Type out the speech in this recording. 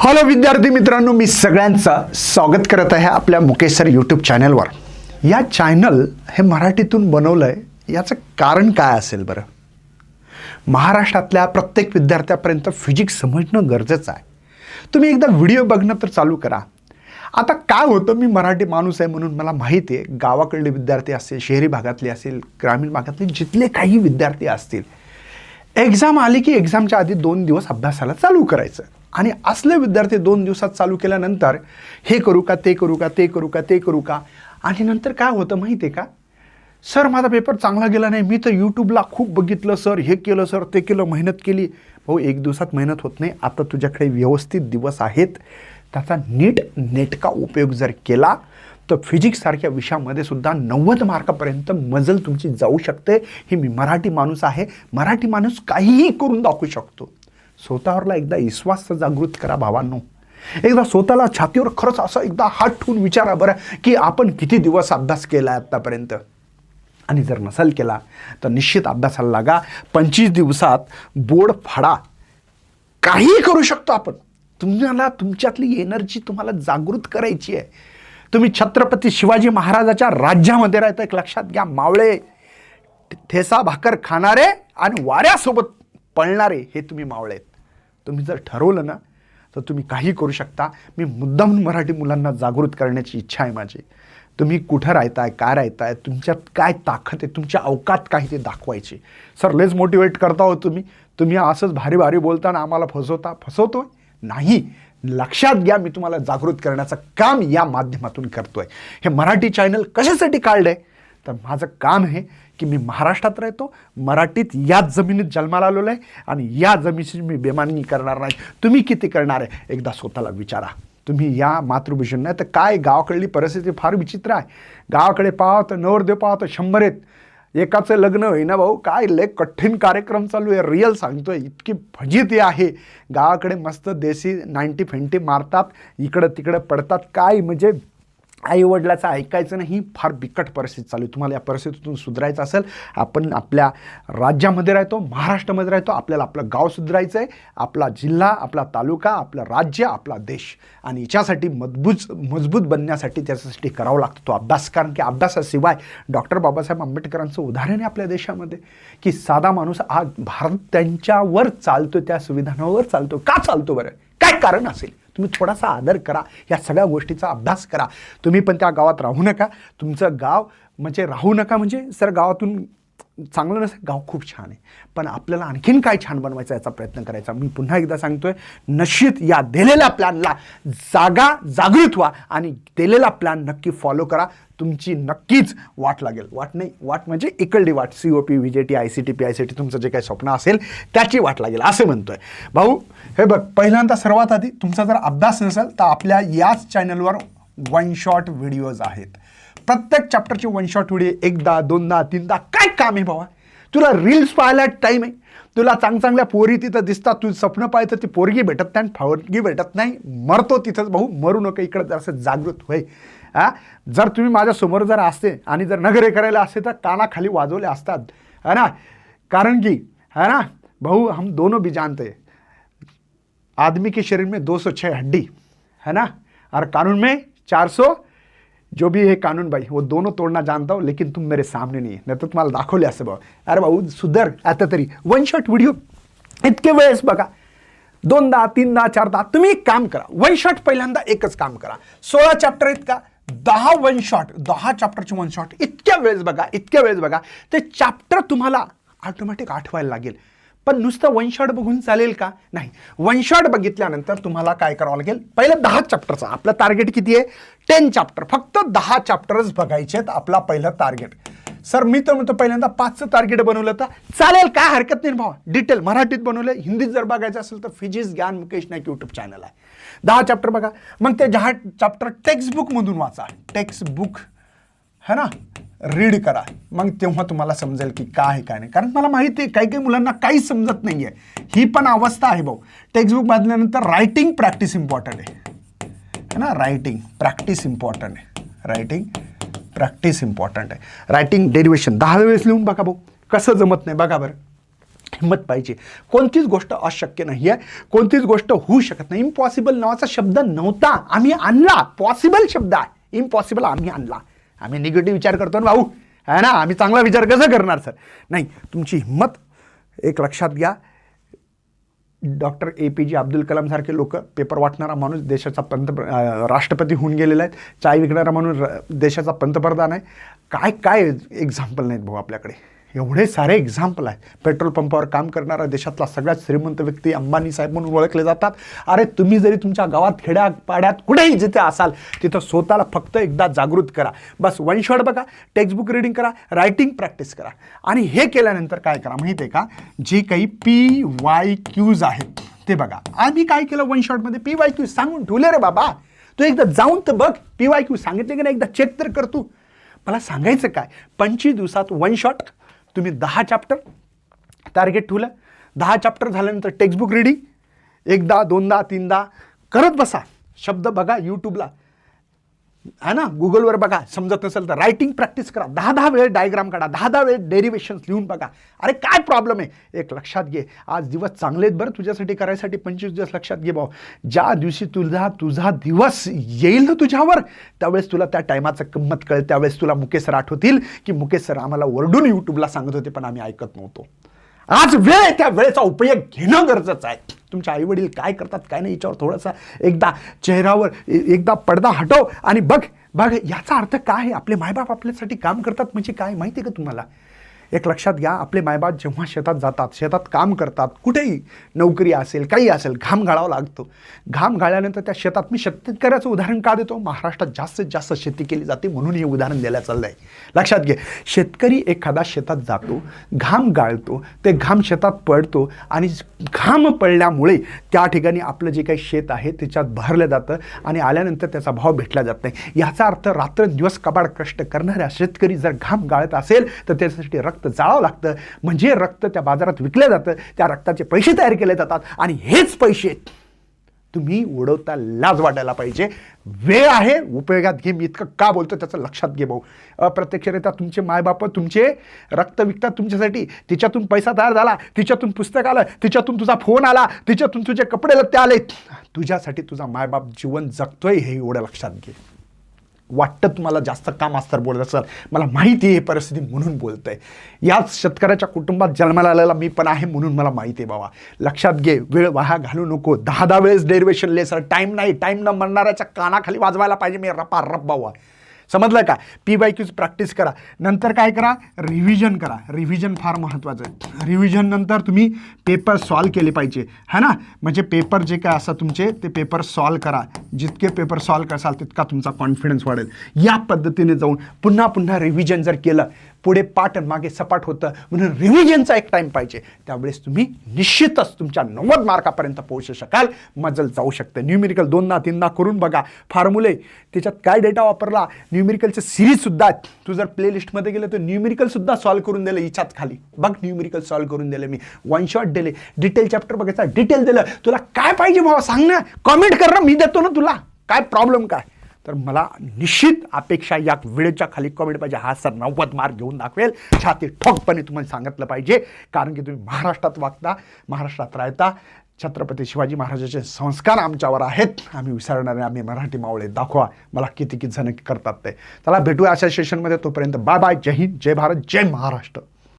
Hello विद्यार्थी मित्रांनो, मी सगळ्यांचं स्वागत करत आहे आपल्या मुकेश सर यूट्यूब चॅनलवर. या चॅनल हे मराठीतून बनवलं आहे, याचं कारण काय असेल बरं? महाराष्ट्रातल्या प्रत्येक विद्यार्थ्यापर्यंत फिजिक्स समजणं गरजेचं आहे. तुम्ही एकदा व्हिडिओ बघणं तर चालू करा. आता काय होतं, मी मराठी माणूस आहे म्हणून मला माहिती आहे, गावाकडले विद्यार्थी असतील, शहरी भागातले असतील, ग्रामीण भागातले जिथले काही विद्यार्थी असतील, एक्झाम आली की एक्झामच्या आधी 2 दिवस अभ्यासाला चालू करायचं. आणि असले विद्यार्थी 2 दिवसात चालू केल्यानंतर हे करू का, ते करू का, ते करू का, ते करू का, आणि नंतर काय होतं माहिती आहे का, सर माझा पेपर चांगला गेला नाही, मी तर यूट्यूबला खूप बघितलं सर, हे केलं सर, ते केलं, मेहनत केली. भाऊ, 1 दिवसात मेहनत होत नाही. आता तुझ्याकडे व्यवस्थित दिवस आहेत, त्याचा नेटका उपयोग जर केला तर फिजिक्ससारख्या विषयामध्ये सुद्धा 90 मार्कापर्यंत मजल तुमची जाऊ शकते. हे मी मराठी माणूस आहे, मराठी माणूस काहीही करून दाखवू शकतो. स्वतःवरला एकदा विश्वास जागृत करा भावांनो. एकदा स्वतःला छातीवर खरंच असं एकदा हात ठेवून विचारा बरं की आपण किती दिवस अभ्यास केला आहे आत्तापर्यंत. आणि जर नसेल केला तर निश्चित अभ्यासाला लागा. 25 दिवसात बोर्ड फाडा. काहीही करू शकतो आपण. तुम्हाला तुमच्यातली एनर्जी तुम्हाला जागृत करायची आहे. तुम्ही छत्रपती शिवाजी महाराजाच्या राज्यामध्ये राहता, एक लक्षात घ्या. मावळे, ठेसा भाकर खाणारे आणि वाऱ्यासोबत पळणारे हे तुम्ही मावळे आहेत. तुम्ही जर ठरवलं ना तर तुम्ही काही करू शकता. मी मुद्दाम मराठी मुलांना जागृत करण्याची इच्छा आहे माझी. तुम्ही कुठं राहताय, काय राहताय, तुमच्यात काय ताकद आहे, तुमच्या अवकात काय ते दाखवायची. सर लेच मोटिवेट करता हो तुम्ही असंच भारी भारी बोलताना आम्हाला फसवतोय नाही. लक्षात घ्या, मी तुम्हाला जागृत करण्याचं काम या माध्यमातून करतोय. हे मराठी चॅनल कशासाठी काढलंय तर माझं काम आहे की मी महाराष्ट्रात राहतो, मराठीत याच जमिनीत जन्माला आलेलो आहे आणि या जमिनीची मी बेमानी करणार नाही. तुम्ही किती करणार आहे एकदा स्वतःला विचारा. तुम्ही या मातृभूषण नाही तर काय, गावाकडली परिस्थिती फार विचित्र आहे. गावाकडे पाहा तर नवरदेव पाहा तर 100 आहेत, एकाचं लग्न होईना भाऊ. काय लय कठीण कार्यक्रम चालू आहे, रिअल सांगतोय. इतकी फजिती आहे गावाकडे. मस्त देशी 90 फेंटी मारतात, इकडं तिकडं पडतात. काय म्हणजे आईवडिलाचं ऐकायचं नाही. फार बिकट परिस्थिती चालू आहे. तुम्हाला या परिस्थितीतून सुधारायचं असेल, आपण आपल्या राज्यामध्ये राहतो, महाराष्ट्रामध्ये राहतो, आपल्याला आपलं गाव सुधारायचं आहे, आपला जिल्हा, आपला तालुका, आपलं राज्य, आपला देश. आणि याच्यासाठी मजबूत बनण्यासाठी त्याच्यासाठी करावं लागतं तो अभ्यास. कारण की अभ्यासाशिवाय डॉक्टर बाबासाहेब आंबेडकरांचं उदाहरण आहे आपल्या देशामध्ये की साधा माणूस आज भारत त्यांच्यावर चालतो, त्या संविधानावर चालतो. का चालतो बरं? काय कारण असेल? तुम्ही थोडासा आदर करा, या सगळ्या गोष्टीचा अभ्यास करा. तुम्ही पण त्या गावात राहू नका. तुमचं गाव म्हणजे राहू नका म्हणजे सर गावातून चांगलं नसेल, गाव खूप छान आहे, पण आपल्याला आणखीन काय छान बनवायचा याचा प्रयत्न करायचा. मी पुन्हा एकदा सांगतोय, निश्चित या दिलेल्या प्लॅनला जागृत व्हा आणि दिलेला प्लॅन नक्की फॉलो करा. तुमची नक्कीच वाट लागेल. वाट म्हणजे इकडली वाट, COP, VJT, ICT, PICT, तुमचं जे काही स्वप्न असेल त्याची वाट लागेल असं म्हणतोय. भाऊ हे बघ, पहिल्यांदा सर्वात आधी तुमचा जर अभ्यास नसेल तर आपल्या याच चॅनलवर 1 शॉट व्हिडिओज आहेत. प्रत्येक चॅप्टरचे 1 शॉट व्हिडिओ, 1दा 2दा 3दा. काय काम आहे बाबा? तुला रील्स पाहायला टाईम आहे, तुला चांगल्या पोरी तिथं दिसतात, तू स्वप्न पाहायचं, ती पोरगी भेटत नाही, पोरगी भेटत नाही, मरतो तिथंच. भाऊ मरू नका, इकडं जरासं जागृत होय. जर तुम्ही माझ्यासमोर जर असते आणि जर नगरे करायला असते तर कानाखाली वाजवले असतात, है ना. कारण की है ना भाऊ, हम दोनों भी जानते हैं आदमी के शरीर में 206 हड्डी है ना, और कानून में 400. जो भी है कानून भाई, वो दोनों तोड़ना जानता हूँ, लेकिन तुम मेरे सामने नहीं है, नाही तर तुम्हाला दाखवले असं भाऊ. अरे भाऊ सुधर आता तरी. 1 शॉट व्हिडिओ इतके वेळेस बघा, 2दा 3दा 4दा. तुम्ही एक काम करा, 1 शॉट पहिल्यांदा एकच काम करा. 16 चॅप्टर आहेत का, 10 1 शॉट, 10 चॅप्टरचे 1 शॉट इतक्या वेळेस बघा, ते चॅप्टर तुम्हाला ऑटोमॅटिक आठवायला लागेल. पण नुसतं 1 शॉट बघून चालेल का? नाही. 1 शॉट बघितल्यानंतर तुम्हाला काय करावं लागेल, पहिलं 10 चॅप्टरचं आपलं टार्गेट किती आहे, 10 चॅप्टर. फक्त 10 चॅप्टरच बघायचे आहेत आपला पहिलं टार्गेट. सर मी तर म्हणतो पहिल्यांदा 5चं टार्गेट बनवलं तर चालेल, काय हरकत नाही भावा. डिटेल मराठीत बनवलं, हिंदीत जर बघायचं असेल तर फिजिक्स ज्ञान मुकेश नाईक यूट्यूब चॅनल आहे. 10 चॅप्टर बघा. मग ते 10 चॅप्टर टेक्स्टबुकमधून वाचा. टेक्स्टबुक है ना, रीड करा. मग तेव्हा तुम्हाला समजेल की काय आहे काय नाही. कारण मला माहिती आहे काही मुलांना काहीच समजत नाही आहे. ही पण अवस्था आहे भाऊ. टेक्स्टबुक वाचल्यानंतर रायटिंग प्रॅक्टिस इम्पॉर्टंट आहे ना. रायटिंग प्रॅक्टिस इम्पॉर्टंट आहे. रायटिंग डेरिवेशन 10 वेळेस लिहून बघा भाऊ, कसं जमत नाही बघा बरं. हिंमत पाहिजे. कोणतीच गोष्ट अशक्य नाही आहे, कोणतीच गोष्ट होऊ शकत नाही. इम्पॉसिबल नावाचा शब्द नव्हता, आम्ही आणला. पॉसिबल शब्द आहे, इम्पॉसिबल आम्ही आणला. आम्ही निगेटिव्ह विचार करतो ना भाऊ, आहे ना, आम्ही चांगला विचार कसं करणार सर? नाही, तुमची हिंमत एक लक्षात घ्या. डॉक्टर APJ अब्दुल कलाम सारखे लोक, पेपर वाटणारा माणूस देशाचा राष्ट्रपती होऊन गेलेला आहे, चाय विकणारा माणूस देशाचा पंतप्रधान आहे. काय काय एक्झाम्पल नाहीत भाऊ आपल्याकडे, एवढे सारे एक्झाम्पल आहेत. पेट्रोल पंपावर काम करणारा देशातला सगळ्यात श्रीमंत व्यक्ती अंबानी साहेब म्हणून ओळखले जातात. अरे तुम्ही जरी तुमच्या गावात, खेड्यापाड्यात, कुठेही जिथे असाल तिथं स्वतःला फक्त एकदा जागृत करा. बस वन शॉट बघा, टेक्स्टबुक रीडिंग करा, रायटिंग प्रॅक्टिस करा. आणि हे केल्यानंतर काय करा माहिती आहे का, जे काही PYQs आहेत ते बघा. आम्ही काय केलं, वन शॉटमध्ये PYQ सांगून ठेवले रे बाबा. तू एकदा जाऊन तर बघ, PYQ सांगितले की नाही, एकदा चेक तर कर तू. मला सांगायचं काय, 25 दिवसात वन शॉट तुम्ही 10 चॅप्टर टार्गेट ठेवलं. 10 चॅप्टर झाल्यानंतर टेक्स्टबुक रीडिंग एकदा, दोनदा, तीनदा करत बसा. शब्द बघा यूट्यूबला, है ना, गुगलवर बघा. समजत नसेल तर रायटिंग प्रॅक्टिस करा. 10 वेळ डायग्राम काढा, 10 वेळ डेरिवेशन्स लिहून बघा. अरे काय प्रॉब्लेम आहे, एक लक्षात घे, आज दिवस चांगले आहेत बरं तुझ्यासाठी करायसाठी. 25 दिवस लक्षात घे भाऊ. ज्या दिवशी तुझा दिवस येईल ना तुझ्यावर, त्यावेळेस तुला त्या टायमाचं किंमत कळेल. त्यावेळेस तुला मुकेश सर आठवतील की मुकेश सर आम्हाला ओरडून यूट्यूबला सांगत होते पण आम्ही ऐकत नव्हतो. आज वेळ, त्या वेळेचा उपयोग घेणं गरजेचं आहे. तुमचे आईवडील काय करतात काय नाही याच्यावर थोडासा एकदा चेहऱ्यावर एकदा पडदा हटव आणि बघ. याचा अर्थ काय आहे, आपले मायबाप आपल्यासाठी काम करतात म्हणजे काय माहिती आहे का तुम्हाला? एक लक्षात घ्या, आपले मायबाप जेव्हा शेतात जातात, शेतात काम करतात, कुठेही नोकरी असेल, काही असेल, घाम गाळावा लागतो. घाम गाळल्यानंतर त्या शेतात, मी शेतकऱ्याचं उदाहरण का देतो, महाराष्ट्रात जास्तीत जास्त शेती केली जाते म्हणून हे उदाहरण द्यायला चाललं आहे. लक्षात घे, शेतकरी एखादा शेतात जातो, घाम गाळतो, ते घाम शेतात पडतो आणि घाम पडल्यामुळे त्या ठिकाणी आपलं जे काही शेत आहे त्याच्यात भरलं जातं आणि आल्यानंतर त्याचा भाव भेटला जात नाही. याचा अर्थ रात्रंदिवस कबाड कष्ट करणाऱ्या शेतकरी जर घाम गाळत असेल तर त्याच्यासाठी रक्त जाळावं लागतं. म्हणजे रक्त त्या बाजारात विकलं जातं, त्या रक्ताचे पैसे तयार केले जातात आणि हेच पैसे तुम्ही उडवता लाज वाटायला पाहिजे. वेळ आहे, उपयोगात घे. मी इतकं का बोलतो त्याचं लक्षात घे भाऊ. अप्रत्यक्षरित्या तुमचे मायबाप तुमचे रक्त विकतात तुमच्यासाठी. तिच्यातून पैसा तयार झाला, तिच्यातून पुस्तक आलं, तिच्यातून तुझा फोन आला, तिच्यातून तुझे कपडे लत्ते आले. तुझ्यासाठी तुझा मायबाप जीवन जगतोय हे एवढं लक्षात घे. वाटतं तुम्हाला जास्त काम असतं बोलत असेल, मला माहिती आहे परिस्थिती म्हणून बोलतंय. याच शेतकऱ्याच्या कुटुंबात जन्माला आलेला मी पण आहे म्हणून मला माहिती आहे बाबा. लक्षात घे, वेळ वाया घालू नको. 10 वेळेस डेरिवेशन ले सर. टाईम नाही, टाईम न म्हणणाऱ्याच्या कानाखाली वाजवायला पाहिजे मी रपा रप बाबा. समजलं का? PYQs प्रॅक्टिस करा. नंतर काय करा, रिव्हिजन करा. रिव्हिजन फार महत्त्वाचं आहे. रिव्हिजन नंतर तुम्ही पेपर सॉल्व केले पाहिजे, है ना. म्हणजे पेपर जे काय असतात तुमचे ते पेपर सॉल्व करा. जितके पेपर सॉल्व करसाल तितका तुमचा कॉन्फिडन्स वाढेल. या पद्धतीने जाऊन पुन्हा पुन्हा रिव्हिजन जर केलं, पुढे पाठ मागे सपाट होतं. म्हणून रिव्हिजनचा एक टाईम पाहिजे. त्यावेळेस तुम्ही निश्चितच तुमच्या 90 मार्कापर्यंत पोहोचू शकाल. मजल जाऊ शकते. न्यूमेरिकल 2दा-3दा करून बघा. फॉर्म्युले, त्याच्यात काय डेटा वापरला, न्यूमेरिकलचे सिरीजसुद्धा आहेत. तू जर प्लेलिस्टमध्ये गेलं तर न्यूमेरिकलसुद्धा सॉल्व करून दिलं. इच्छाच खाली बघ, न्यूमेरिकल सॉल्व करून दिलं मी. वन शॉट दिले, डिटेल चॅप्टर बघायचा, डिटेल दिलं. तुला काय पाहिजे भावा सांग ना, कॉमेंट कर ना, मी देतो ना तुला. काय प्रॉब्लेम काय? तर मला निश्चित अपेक्षा या व्हिडिओच्या खाली कमेंट पाहिजे. हा सर 90 मार्क घेऊन दाखवेल. छाती ठोकपणे तुम्हाला सांगितलं पाहिजे, कारण की तुम्ही महाराष्ट्रात वागता, महाराष्ट्रात राहता. छत्रपती शिवाजी महाराजांचे संस्कार आमच्यावर आहेत. आम्ही विसरणारे, आम्ही मराठी मावळे. दाखवा मला किती जण करतात ते. चला भेटूया अशा सेशनमध्ये. तोपर्यंत बाय बाय. जय हिंद, जय भारत, जय महाराष्ट्र.